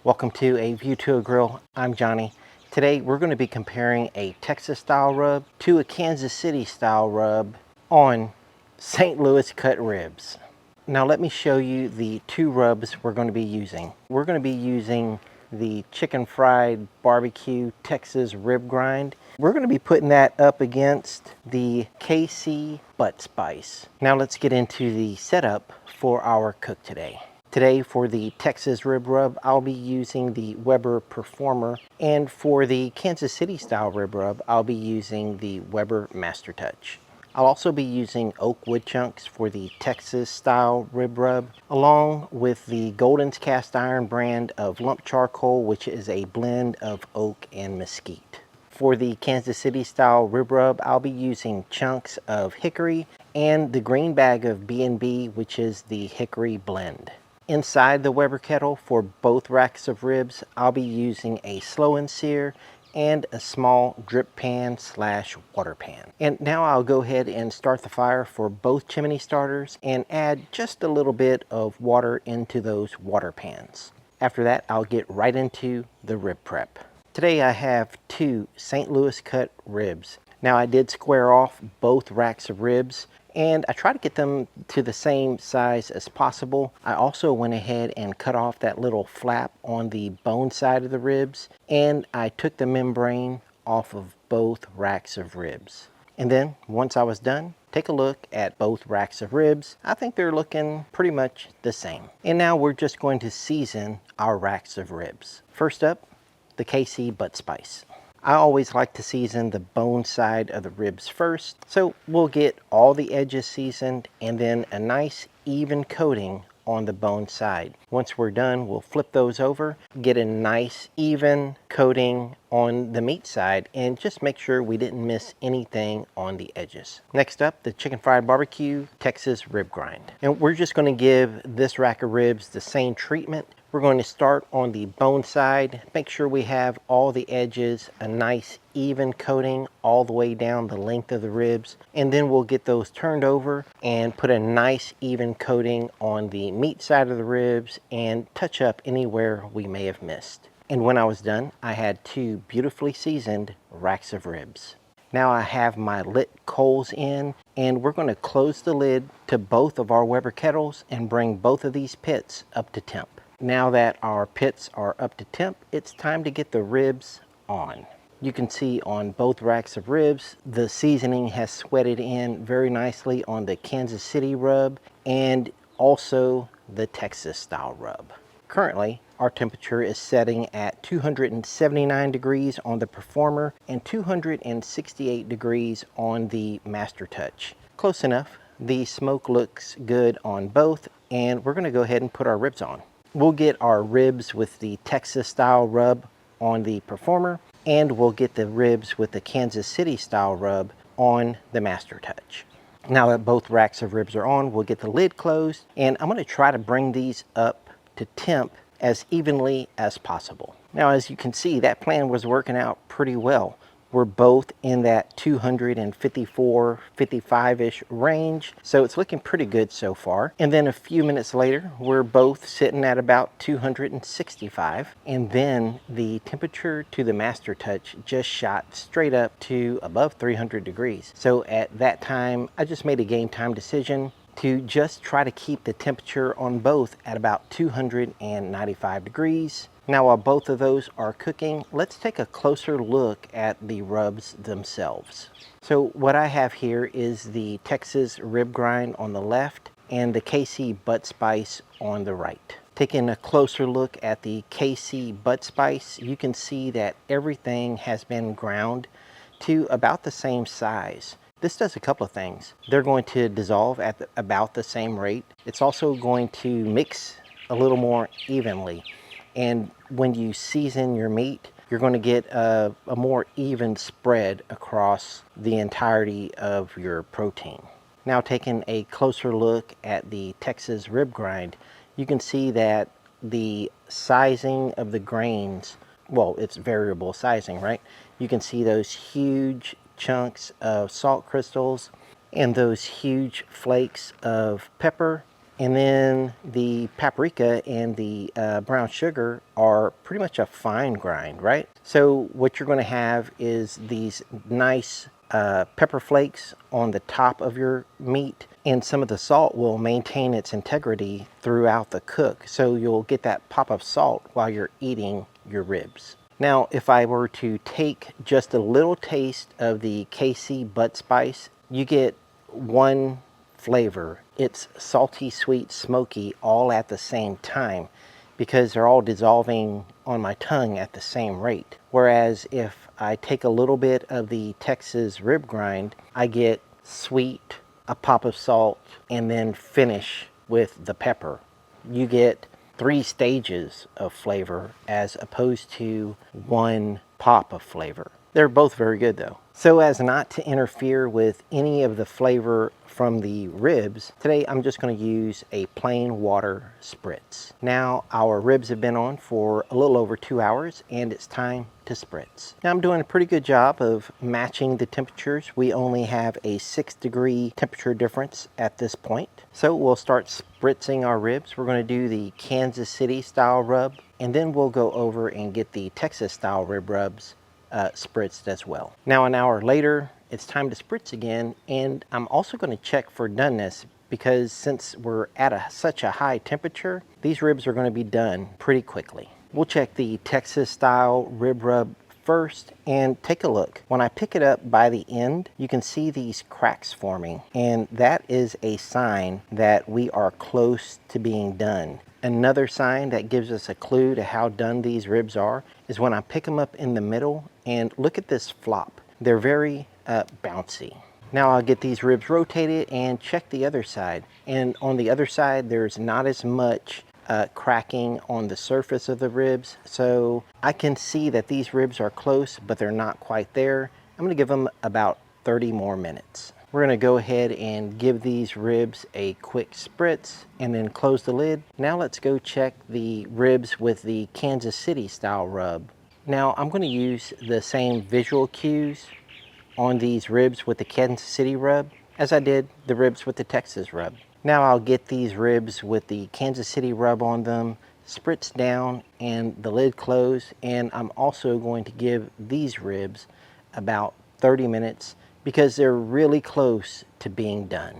Welcome to A View to a Grill. I'm Johnny. Today we're going to be comparing a Texas style rub to a Kansas City style rub on St. Louis cut ribs. Now let me show you the two rubs we're going to be using. We're going to be using the chicken fried barbecue Texas rib grind. We're going to be putting that up against the KC butt spice. Now let's get into the setup for our cook today. Today for the Texas rib rub, I'll be using the Weber Performer, and for the Kansas City style rib rub, I'll be using the Weber Master Touch. I'll also be using oak wood chunks for the Texas style rib rub, along with the Golden's Cast Iron brand of lump charcoal, which is a blend of oak and mesquite. For the Kansas City style rib rub, I'll be using chunks of hickory and the green bag of B&B, which is the hickory blend. Inside the Weber kettle for both racks of ribs, I'll be using a slow and sear and a small drip pan / water pan. And now I'll go ahead and start the fire for both chimney starters and add just a little bit of water into those water pans. After that, I'll get right into the rib prep. Today I have two St. Louis cut ribs. Now I did square off both racks of ribs, and I try to get them to the same size as possible. I also went ahead and cut off that little flap on the bone side of the ribs, and I took the membrane off of both racks of ribs. And then once I was done, take a look at both racks of ribs. I think they're looking pretty much the same. And now we're just going to season our racks of ribs. First up, the KC butt spice. I always like to season the bone side of the ribs first, so we'll get all the edges seasoned and then a nice even coating on the bone side. Once we're done, we'll flip those over, get a nice even coating on the meat side, and just make sure we didn't miss anything on the edges. Next up, the chicken fried barbecue Texas rib grind. And we're just going to give this rack of ribs the same treatment. We're going to start on the bone side, make sure we have all the edges, a nice even coating all the way down the length of the ribs, and then we'll get those turned over and put a nice even coating on the meat side of the ribs and touch up anywhere we may have missed. And when I was done, I had two beautifully seasoned racks of ribs. Now I have my lit coals in, and we're going to close the lid to both of our Weber kettles and bring both of these pits up to temp. Now that our pits are up to temp, it's time to get the ribs on. You can see on both racks of ribs, the seasoning has sweated in very nicely on the Kansas City rub and also the Texas style rub. Currently, our temperature is setting at 279 degrees on the Performer and 268 degrees on the Master Touch. Close enough. The smoke looks good on both, and we're going to go ahead and put our ribs on. We'll get our ribs with the Texas style rub on the Performer, and we'll get the ribs with the Kansas City style rub on the Master Touch. Now that both racks of ribs are on, we'll get the lid closed, and I'm going to try to bring these up to temp as evenly as possible. Now, as you can see, that plan was working out pretty well. We're both in that 254, 55-ish range, so it's looking pretty good so far. And then a few minutes later, we're both sitting at about 265, and then the temperature to the Master Touch just shot straight up to above 300 degrees. So at that time, I just made a game time decision to just try to keep the temperature on both at about 295 degrees. Now while both of those are cooking, let's take a closer look at the rubs themselves. So what I have here is the Texas rib grind on the left and the KC butt spice on the right. Taking a closer look at the KC butt spice, you can see that everything has been ground to about the same size. This does a couple of things. They're going to dissolve at about the same rate. It's also going to mix a little more evenly. And when you season your meat, you're going to get a more even spread across the entirety of your protein. Now taking a closer look at the Texas rib grind, you can see that the sizing of the grains, well, it's variable sizing, right? You can see those huge chunks of salt crystals and those huge flakes of pepper And then the paprika and the brown sugar are pretty much a fine grind, right? So what you're going to have is these nice pepper flakes on the top of your meat, and some of the salt will maintain its integrity throughout the cook. So you'll get that pop of salt while you're eating your ribs. Now, if I were to take just a little taste of the KC butt spice, you get one flavor. It's salty, sweet, smoky all at the same time because they're all dissolving on my tongue at the same rate. Whereas if I take a little bit of the Texas rib grind, I get sweet, a pop of salt, and then finish with the pepper. You get 3 stages of flavor as opposed to one pop of flavor. They're both very good though. So as not to interfere with any of the flavor from the ribs, today I'm just going to use a plain water spritz. Now our ribs have been on for a little over 2 hours and it's time to spritz. Now I'm doing a pretty good job of matching the temperatures. We only have a 6-degree temperature difference at this point. So we'll start spritzing our ribs. We're going to do the Kansas City style rub, and then we'll go over and get the Texas style rib rubs spritzed as well. Now an hour later, it's time to spritz again, and I'm also going to check for doneness because since we're at such a high temperature, these ribs are going to be done pretty quickly. We'll check the Texas style rib rub first and take a look. When I pick it up by the end, you can see these cracks forming, and that is a sign that we are close to being done. Another sign that gives us a clue to how done these ribs are is when I pick them up in the middle and look at this flop. They're very bouncy. Now I'll get these ribs rotated and check the other side. And on the other side, there's not as much cracking on the surface of the ribs. So I can see that these ribs are close, but they're not quite there. I'm going to give them about 30 more minutes. We're going to go ahead and give these ribs a quick spritz and then close the lid. Now let's go check the ribs with the Kansas City style rub. Now I'm going to use the same visual cues on these ribs with the Kansas City rub as I did the ribs with the Texas rub. Now I'll get these ribs with the Kansas City rub on them, spritz down and the lid closed, and I'm also going to give these ribs about 30 minutes because they're really close to being done.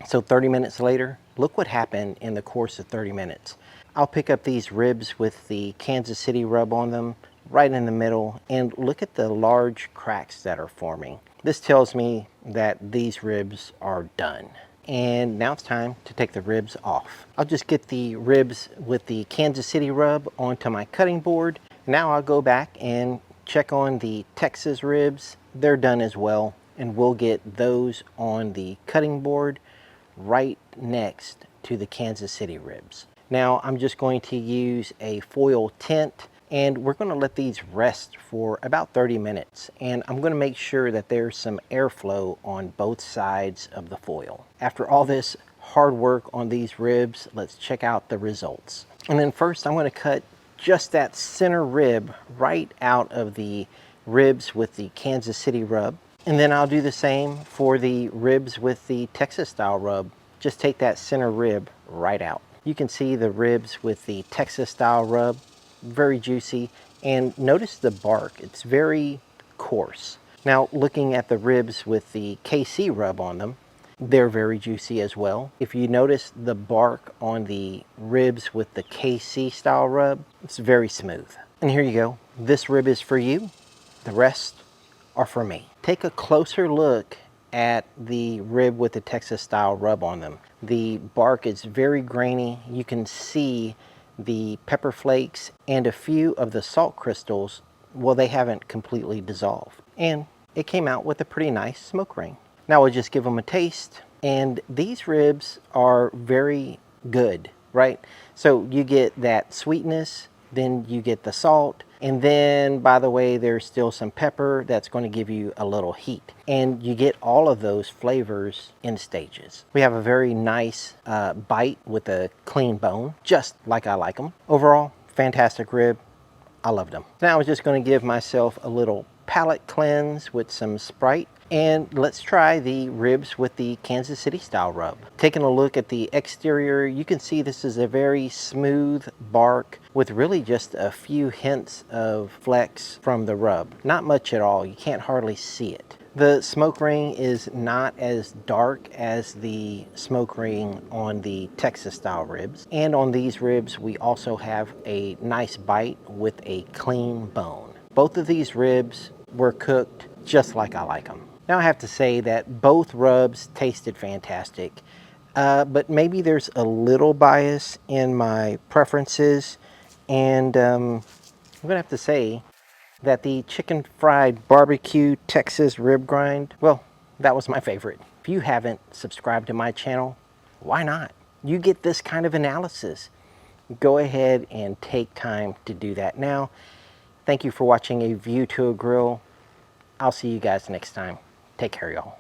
So 30 minutes later, look what happened in the course of 30 minutes. I'll pick up these ribs with the Kansas City rub on them right in the middle and look at the large cracks that are forming. This tells me that these ribs are done. And now it's time to take the ribs off. I'll just get the ribs with the Kansas City rub onto my cutting board. Now I'll go back and check on the Texas ribs. They're done as well, and we'll get those on the cutting board right next to the Kansas City ribs. Now I'm just going to use a foil tent, and we're going to let these rest for about 30 minutes. And I'm going to make sure that there's some airflow on both sides of the foil. After all this hard work on these ribs, let's check out the results. And then first I'm going to cut just that center rib right out of the ribs with the Kansas City rub. And then I'll do the same for the ribs with the Texas style rub. Just take that center rib right out. You can see the ribs with the Texas style rub, very juicy, and notice the bark, it's very coarse. Now looking at the ribs with the KC rub on them, they're very juicy as well. If you notice the bark on the ribs with the KC style rub, it's very smooth. And here you go, this rib is for you, the rest are for me. Take a closer look at the rib with the Texas style rub on them. The bark is very grainy. You can see the pepper flakes and a few of the salt crystals, well, they haven't completely dissolved. And it came out with a pretty nice smoke ring. Now we'll just give them a taste. And these ribs are very good, right? So you get that sweetness, then you get the salt, and then, by the way, there's still some pepper that's going to give you a little heat. And you get all of those flavors in stages. We have a very nice bite with a clean bone, just like I like them. Overall, fantastic rib. I loved them. Now I was just going to give myself a little palate cleanse with some Sprite. And let's try the ribs with the Kansas City style rub. Taking a look at the exterior, you can see this is a very smooth bark with really just a few hints of flecks from the rub. Not much at all, you can't hardly see it. The smoke ring is not as dark as the smoke ring on the Texas style ribs. And on these ribs, we also have a nice bite with a clean bone. Both of these ribs were cooked just like I like them. Now I have to say that both rubs tasted fantastic, but maybe there's a little bias in my preferences, and I'm gonna have to say that the chicken fried barbecue Texas rib grind, well, that was my favorite. If you haven't subscribed to my channel, why not? You get this kind of analysis. Go ahead and take time to do that now. Thank you for watching A View to a Grill. I'll see you guys next time. Take care, y'all.